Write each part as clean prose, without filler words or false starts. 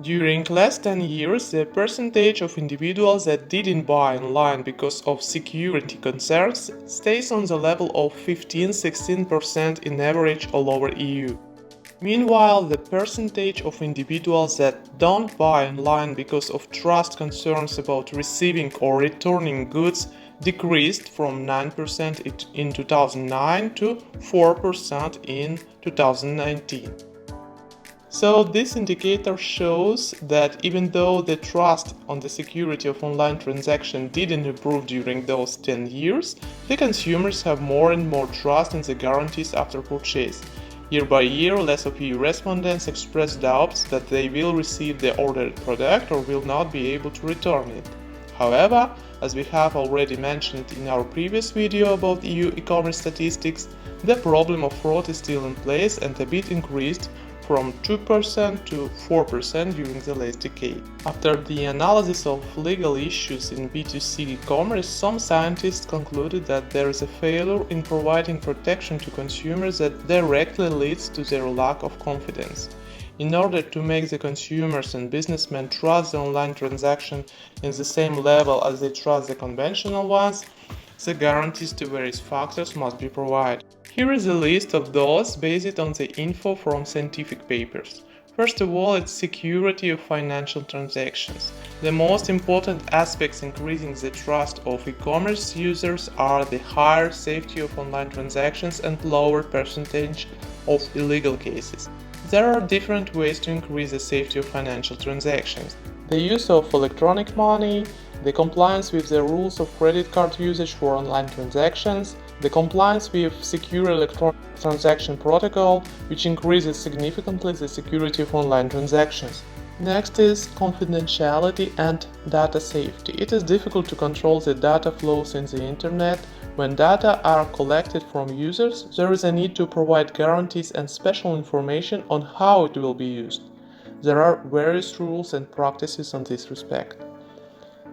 During last 10 years, the percentage of individuals that didn't buy online because of security concerns stays on the level of 15–16% in average all over EU. Meanwhile, the percentage of individuals that don't buy online because of trust concerns about receiving or returning goods decreased from 9% in 2009 to 4% in 2019. So this indicator shows that even though the trust on the security of online transaction didn't improve during those 10 years, the consumers have more and more trust in the guarantees after purchase. Year by year, less of EU respondents express doubts that they will receive the ordered product or will not be able to return it. However, as we have already mentioned in our previous video about EU e-commerce statistics, the problem of fraud is still in place and a bit increased from 2% to 4% during the last decade. After the analysis of legal issues in B2C e-commerce, some scientists concluded that there is a failure in providing protection to consumers that directly leads to their lack of confidence. In order to make the consumers and businessmen trust the online transaction in the same level as they trust the conventional ones, the guarantees to various factors must be provided. Here is a list of those based on the info from scientific papers. First of all, it's security of financial transactions. The most important aspects increasing the trust of e-commerce users are the higher safety of online transactions and lower percentage of illegal cases. There are different ways to increase the safety of financial transactions. The use of electronic money, the compliance with the rules of credit card usage for online transactions, the compliance with secure electronic transaction protocol, which increases significantly the security of online transactions. Next is confidentiality and data safety. It is difficult to control the data flows in the internet. When data are collected from users, there is a need to provide guarantees and special information on how it will be used. There are various rules and practices in this respect.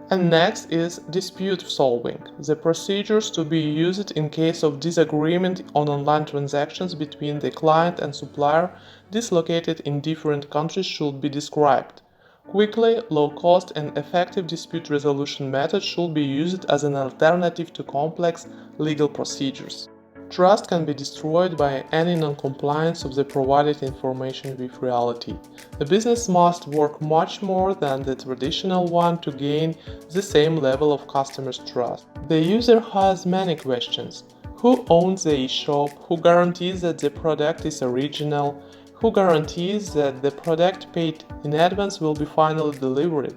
And next is dispute solving, the procedures to be used in case of disagreement on online transactions between the client and supplier dislocated in different countries should be described. Quickly, low-cost and effective dispute resolution methods should be used as an alternative to complex legal procedures. Trust can be destroyed by any non-compliance of the provided information with reality. The business must work much more than the traditional one to gain the same level of customers' trust. The user has many questions. Who owns the e-shop? Who guarantees that the product is original? Who guarantees that the product paid in advance will be finally delivered?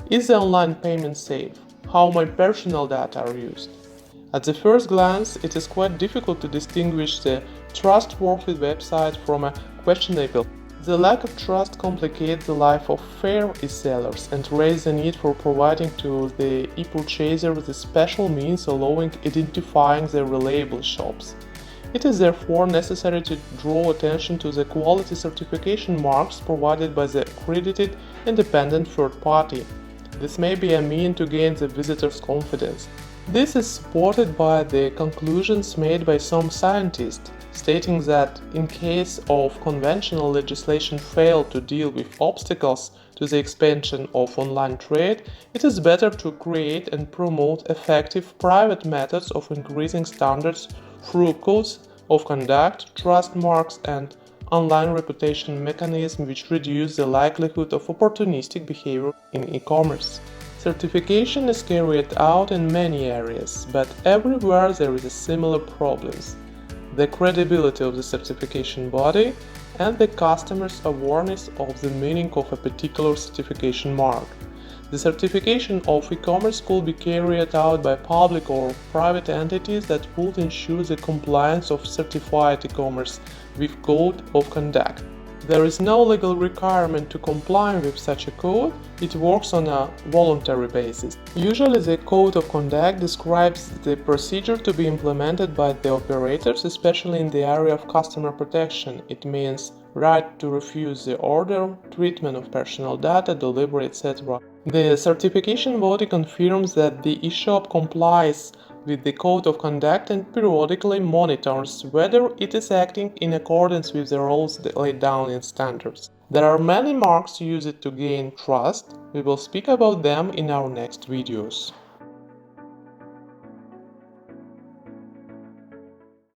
Is the online payment safe? How my personal data are used? At the first glance, it is quite difficult to distinguish the trustworthy website from a questionable. The lack of trust complicates the life of fair e-sellers and raises the need for providing to the e-purchaser the special means allowing identifying the reliable shops. It is therefore necessary to draw attention to the quality certification marks provided by the accredited independent third party. This may be a means to gain the visitor's confidence. This is supported by the conclusions made by some scientists, stating that in case of conventional legislation fail to deal with obstacles to the expansion of online trade, it is better to create and promote effective private methods of increasing standards through codes of conduct, trust marks, and online reputation mechanisms which reduce the likelihood of opportunistic behavior in e-commerce. Certification is carried out in many areas, but everywhere there is a similar problems: the credibility of the certification body and the customer's awareness of the meaning of a particular certification mark. The certification of e-commerce could be carried out by public or private entities that would ensure the compliance of certified e-commerce with code of conduct. There is no legal requirement to comply with such a code, it works on a voluntary basis. Usually the code of conduct describes the procedure to be implemented by the operators, especially in the area of customer protection. It means right to refuse the order, treatment of personal data, delivery, etc. The certification body confirms that the e-shop complies with the code of conduct and periodically monitors whether it is acting in accordance with the rules laid down in standards. There are many marks used to gain trust. We will speak about them in our next videos.